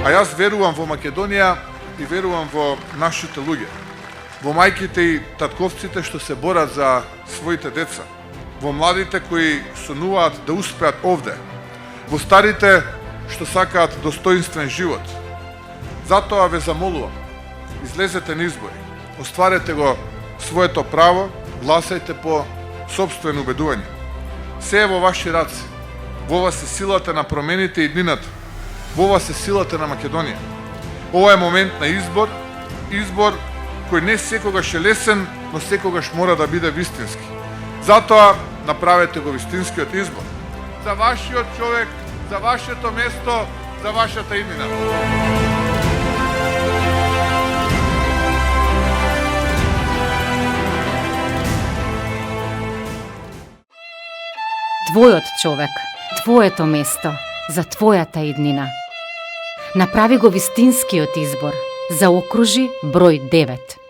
А јас верувам во Македонија и верувам во нашите луѓе. Во мајките и татковците што се борат за своите деца. Во младите кои сонуваат да успеат овде. Во старите што сакаат достоинствен живот. Затоа ве замолувам, излезете на избори, остварете го своето право, гласајте по сопствено убедување. Се е во ваши раци. Во вас е силата на промените и иднината. Во вас е силата на Македонија. Ова е момент на избор, избор кој не секогаш е лесен, но секогаш мора да биде вистински. Затоа направете го вистинскиот избор. За вашиот човек, за вашето место, за вашата иднина. Твојот човек, твоето место, за твојата иднина. Направи го вистинскиот избор. Заокружи број 9.